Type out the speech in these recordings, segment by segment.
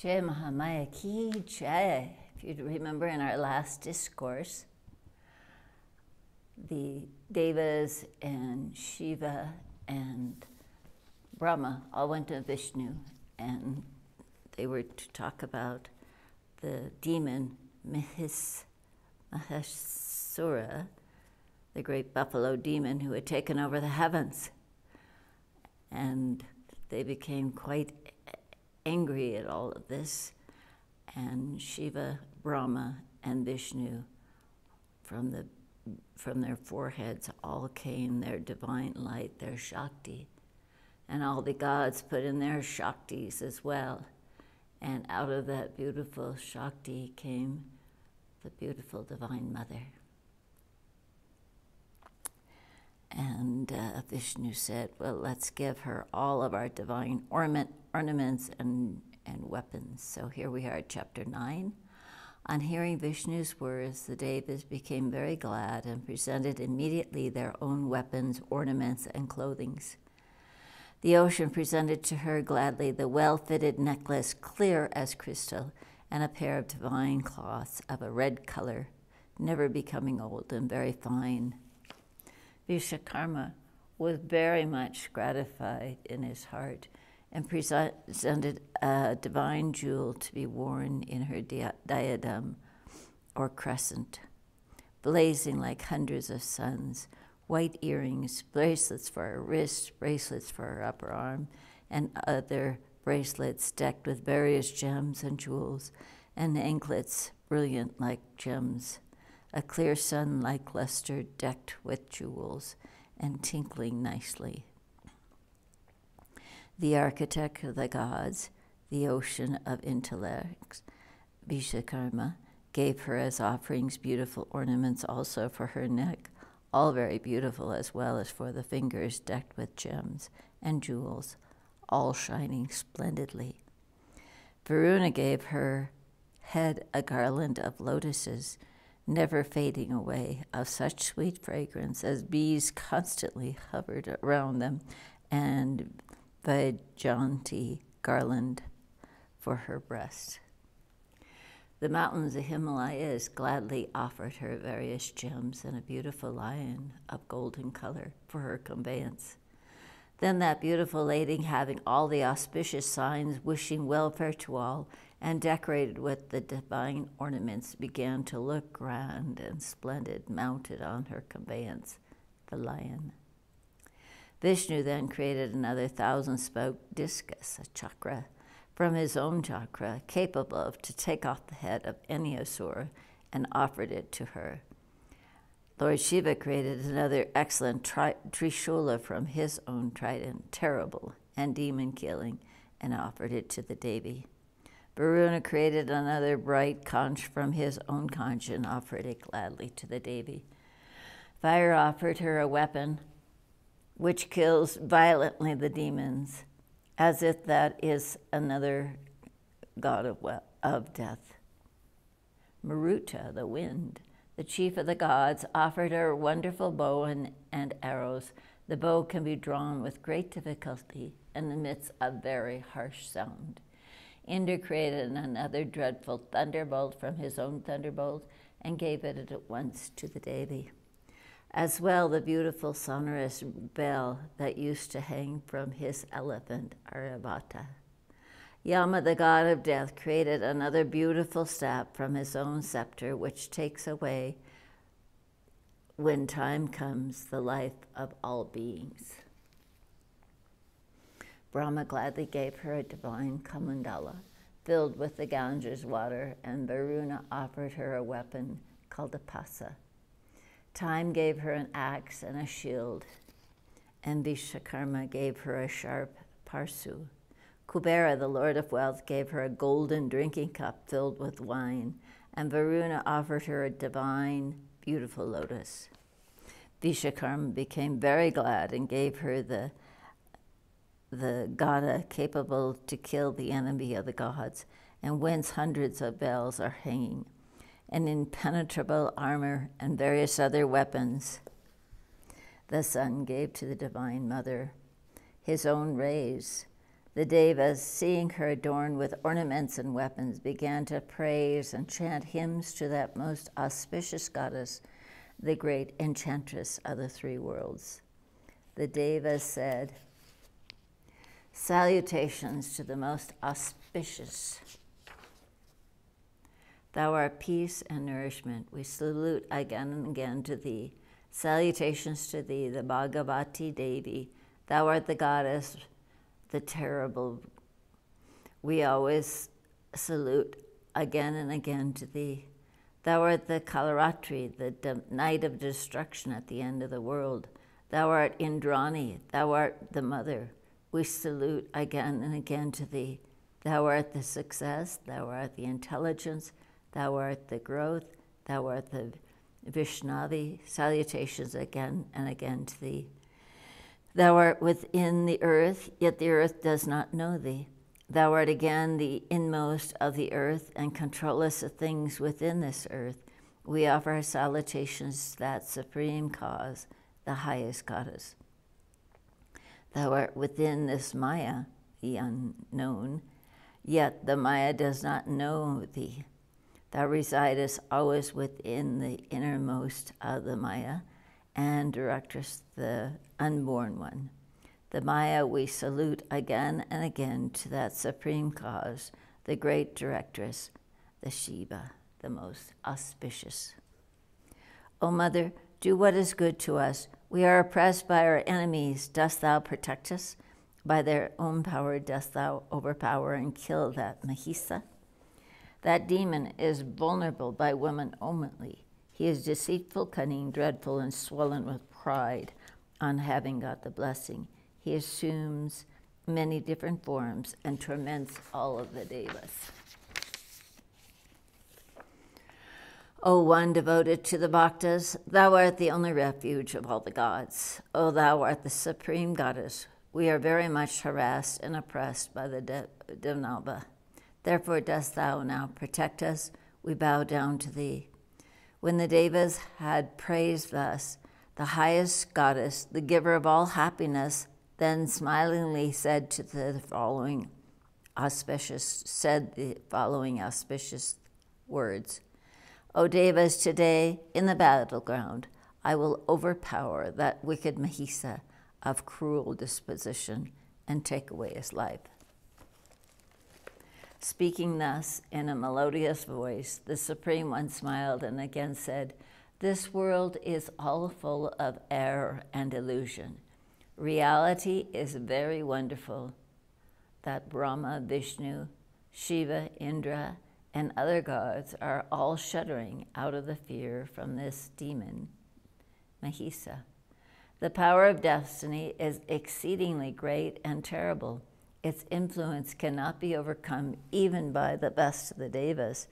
Jai Mahamaya Ki Jai. If you remember in our last discourse, the Devas and Shiva and Brahma all went to Vishnu, and they were to talk about the demon Mahishasura, the great buffalo demon who had taken over the heavens. And they became quite angry at all of this, and Shiva, Brahma, and Vishnu, from their foreheads all came their divine light, their Shakti, and all the gods put in their Shaktis as well, and out of that beautiful Shakti came the beautiful Divine Mother. And Vishnu said, well, let's give her all of our divine ornaments and weapons. So here we are at chapter 9. On hearing Vishnu's words, the Devas became very glad and presented immediately their own weapons, ornaments, and clothings. The ocean presented to her gladly the well-fitted necklace, clear as crystal, and a pair of divine cloths of a red color, never becoming old and very fine. Vishwakarma was very much gratified in his heart and presented a divine jewel to be worn in her diadem or crescent, blazing like hundreds of suns, white earrings, bracelets for her wrist, bracelets for her upper arm, and other bracelets decked with various gems and jewels, and anklets brilliant like gems, a clear sun-like luster decked with jewels and tinkling nicely. The architect of the gods, the ocean of intellects, Vishwakarma, gave her as offerings beautiful ornaments also for her neck, all very beautiful, as well as for the fingers decked with gems and jewels, all shining splendidly. Varuna gave her head a garland of lotuses, never fading away, of such sweet fragrance as bees constantly hovered around them, and Vaijayanti garland for her breast. The mountains of Himalayas gladly offered her various gems and a beautiful lion of golden color for her conveyance. Then that beautiful lady, having all the auspicious signs, wishing welfare to all, and decorated with the divine ornaments, began to look grand and splendid, mounted on her conveyance, the lion. Vishnu then created another 1,000-spoke discus, a chakra, from his own chakra, capable of to take off the head of any asura, and offered it to her. Lord Shiva created another excellent trishula from his own trident, terrible and demon-killing, and offered it to the Devi. Varuna created another bright conch from his own conch and offered it gladly to the Devi. Fire offered her a weapon which kills violently the demons, as if that is another god of death. Maruta, the wind, the chief of the gods, offered her a wonderful bow and arrows. The bow can be drawn with great difficulty and emits a very harsh sound. Indra created another dreadful thunderbolt from his own thunderbolt and gave it at once to the Devi. As well, the beautiful sonorous bell that used to hang from his elephant, Aryabhata. Yama, the god of death, created another beautiful staff from his own scepter, which takes away, when time comes, the life of all beings. Brahma gladly gave her a divine kamandala filled with the Ganges water, and Varuna offered her a weapon called a pasa. Time gave her an axe and a shield, and Vishwakarma gave her a sharp parsu. Kubera, the lord of wealth, gave her a golden drinking cup filled with wine, and Varuna offered her a divine, beautiful lotus. Vishwakarma became very glad and gave her the gada capable to kill the enemy of the gods, and whence hundreds of bells are hanging, and impenetrable armor and various other weapons. The sun gave to the Divine Mother his own rays, The Devas, seeing her adorned with ornaments and weapons, began to praise and chant hymns to that most auspicious goddess, the great enchantress of the three worlds. The Devas said, "Salutations to the most auspicious. Thou art peace and nourishment. We salute again and again to thee. Salutations to thee, the Bhagavati Devi. Thou art the goddess, the terrible. We always salute again and again to thee. Thou art the Kalaratri, the night of destruction at the end of the world. Thou art Indrani, thou art the mother. We salute again and again to thee. Thou art the success, thou art the intelligence, thou art the growth, thou art the Vaishnavi. Salutations again and again to thee. Thou art within the earth, yet the earth does not know thee. Thou art again the inmost of the earth, and controllest the things within this earth. We offer salutations to that supreme cause, the highest goddess. Thou art within this Maya, the unknown, yet the Maya does not know thee. Thou residest always within the innermost of the Maya, and directest the unborn one. The Maya we salute again and again to that supreme cause, the great directress, the Shiva, the most auspicious. O Mother, do what is good to us. We are oppressed by our enemies. Dost thou protect us? By their own power dost thou overpower and kill that Mahisa? That demon is vulnerable by women only. He is deceitful, cunning, dreadful, and swollen with pride on having got the blessing. He assumes many different forms and torments all of the Devas. O one devoted to the Bhaktas, thou art the only refuge of all the gods. O thou art the supreme goddess. We are very much harassed and oppressed by the Danava. Therefore dost thou now protect us. We bow down to thee. When the Devas had praised thus, the highest goddess, the giver of all happiness, then smilingly said the following auspicious words. O Devas, today in the battleground, I will overpower that wicked Mahisa of cruel disposition and take away his life. Speaking thus in a melodious voice, the Supreme One smiled and again said, "This world is all full of error and illusion. Reality is very wonderful that Brahma, Vishnu, Shiva, Indra, and other gods are all shuddering out of the fear from this demon, Mahisa. The power of destiny is exceedingly great and terrible. Its influence cannot be overcome even by the best of the Devas.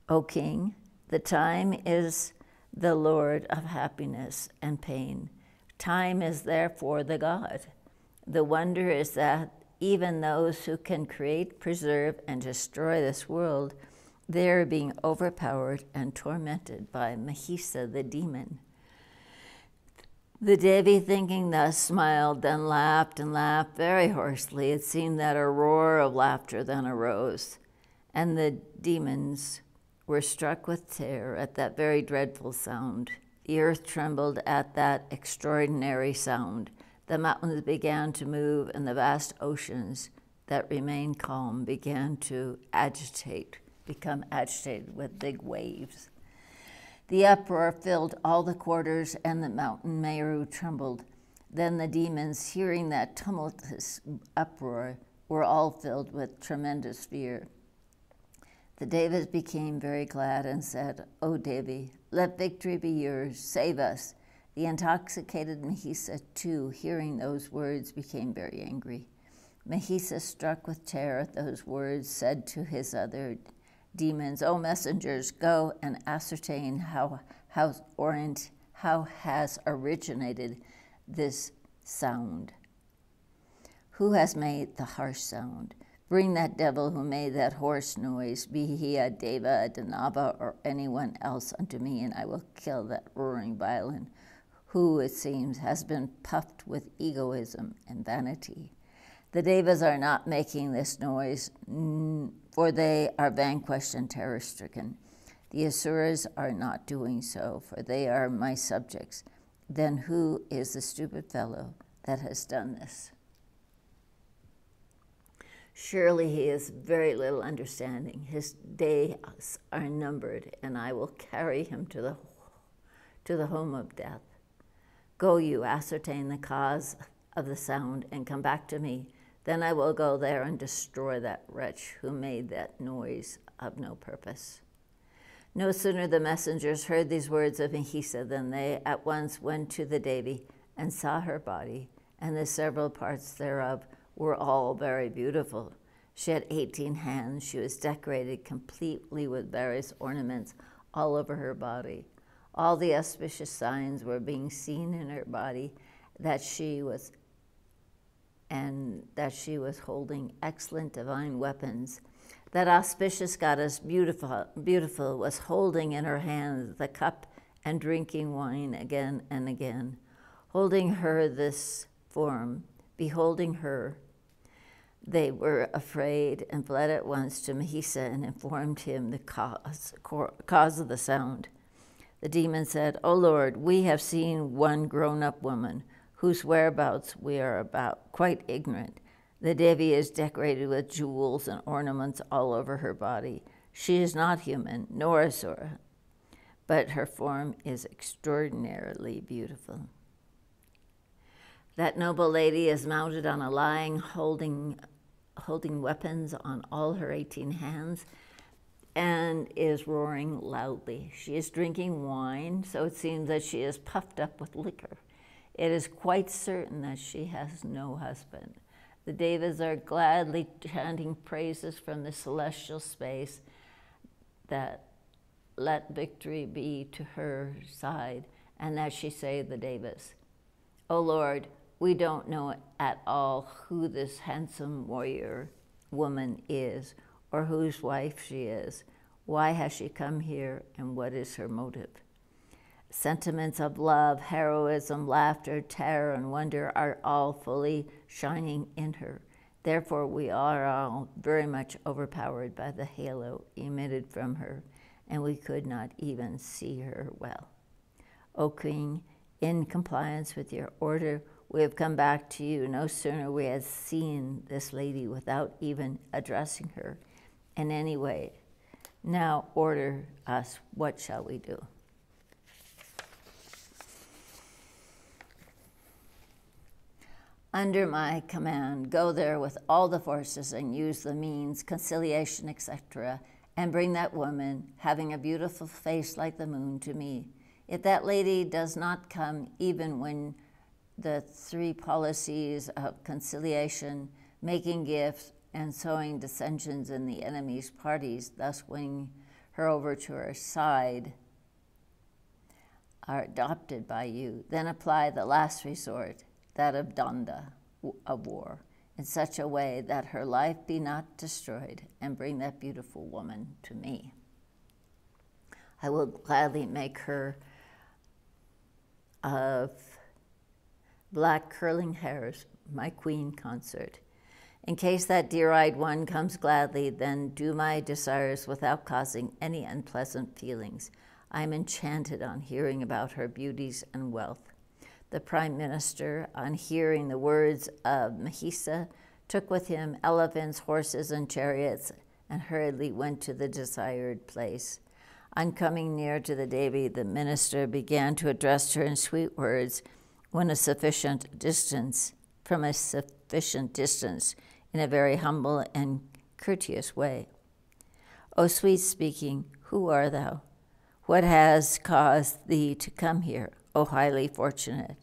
O King, the time is the Lord of happiness and pain. Time is therefore the God. The wonder is that even those who can create, preserve, and destroy this world, they are being overpowered and tormented by Mahisa the demon." The Devi, thinking thus, smiled, then laughed and laughed very hoarsely. It seemed that a roar of laughter then arose, and the demons were struck with terror at that very dreadful sound. The earth trembled at that extraordinary sound. The mountains began to move, and the vast oceans that remained calm began to become agitated with big waves. The uproar filled all the quarters, and the mountain Meru trembled. Then the demons, hearing that tumultuous uproar, were all filled with tremendous fear. The Devas became very glad and said, "O Devi, let victory be yours. Save us." The intoxicated Mahisa, too, hearing those words, became very angry. Mahisa, struck with terror at those words, said to his other demons, "O messengers, go and ascertain how has originated this sound. Who has made the harsh sound? Bring that devil who made that hoarse noise, be he a Deva, a Danava, or anyone else unto me, and I will kill that roaring violin, who, it seems, has been puffed with egoism and vanity." The Devas are not making this noise, for they are vanquished and terror-stricken. The Asuras are not doing so, for they are my subjects. Then who is the stupid fellow that has done this? Surely he has very little understanding. His days are numbered, and I will carry him to the home of death. Go you, ascertain the cause of the sound, and come back to me. Then I will go there and destroy that wretch who made that noise of no purpose. No sooner the messengers heard these words of Mahisa than they at once went to the Devi and saw her body, and the several parts thereof were all very beautiful. She had 18 hands. She was decorated completely with various ornaments all over her body. All the auspicious signs were being seen in her body, that she was holding excellent divine weapons. That auspicious goddess, beautiful, was holding in her hands the cup and drinking wine again and again. Holding her this form, beholding her, they were afraid and fled at once to Mahisa and informed him the cause of the sound. The demon said, "O Lord, we have seen one grown-up woman whose whereabouts we are about quite ignorant. The Devi is decorated with jewels and ornaments all over her body. She is not human, nor Asura, but her form is extraordinarily beautiful. That noble lady is mounted on a lion, holding weapons on all her 18 hands, and is roaring loudly. She is drinking wine, so it seems that she is puffed up with liquor. It is quite certain that she has no husband. The Devas are gladly chanting praises from the celestial space that let victory be to her side, and that she saved the Devas. O Lord, we don't know at all who this handsome warrior woman is, or whose wife she is. Why has she come here, and what is her motive? Sentiments of love, heroism, laughter, terror, and wonder are all fully shining in her. Therefore, we are all very much overpowered by the halo emitted from her, and we could not even see her well. O King, in compliance with your order, we have come back to you. No sooner we had seen this lady without even addressing her in any way. Now order us, what shall we do? Under my command, go there with all the forces and use the means, conciliation, etc., and bring that woman, having a beautiful face like the moon, to me. If that lady does not come, even when the 3 policies of conciliation, making gifts, and sowing dissensions in the enemy's parties, thus winning her over to our side, are adopted by you, then apply the last resort, that of danda, of war, in such a way that her life be not destroyed, and bring that beautiful woman to me. I will gladly make her of black curling hairs my queen consort. In case that dear-eyed one comes gladly, then do my desires without causing any unpleasant feelings. I am enchanted on hearing about her beauties and wealth." The prime minister, on hearing the words of Mahisa, took with him elephants, horses, and chariots, and hurriedly went to the desired place. On coming near to the Devi, the minister began to address her in sweet words from a sufficient distance, in a very humble and courteous way. "O sweet speaking, who art thou? What has caused thee to come here, O highly fortunate?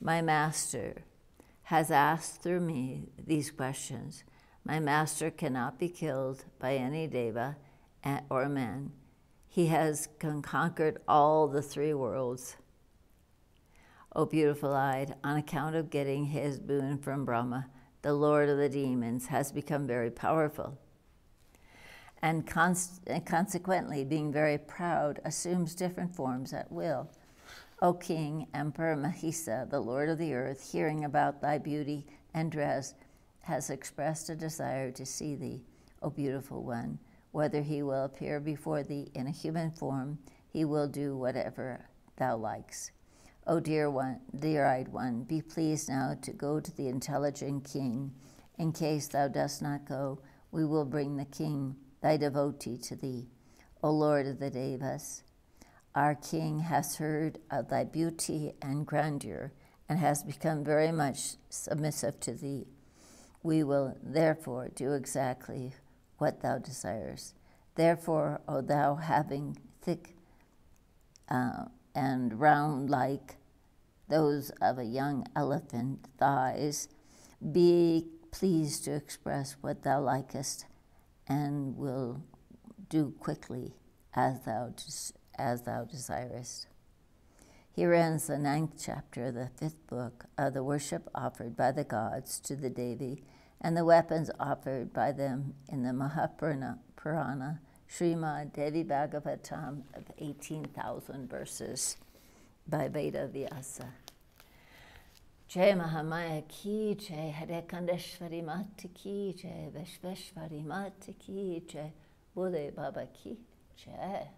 My master has asked through me these questions. My master cannot be killed by any deva or man. He has conquered all the 3 worlds. O beautiful-eyed, on account of getting his boon from Brahma, the lord of the demons has become very powerful, and consequently, being very proud, assumes different forms at will. O King, Emperor Mahisa, the lord of the earth, hearing about thy beauty and dress, has expressed a desire to see thee, O beautiful one. Whether he will appear before thee in a human form, he will do whatever thou likes. O dear-eyed one, be pleased now to go to the intelligent king. In case thou dost not go, we will bring the king, thy devotee, to thee. O Lord of the Devas, our king has heard of thy beauty and grandeur, and has become very much submissive to thee. We will therefore do exactly what thou desires. Therefore, O thou having thick and round like those of a young elephant thighs, be pleased to express what thou likest, and will do quickly as thou desirest. Here ends the 9th chapter of the 5th book of the worship offered by the gods to the Devi and the weapons offered by them in the Mahapurana, Srimad Devi Bhagavatam of 18,000 verses by Veda Vyasa. Jai Mahamaya ki jai, Hare Kandeshwari Mata ki jai, Vishveshwari Mata ki jai, Bole Baba ki jai.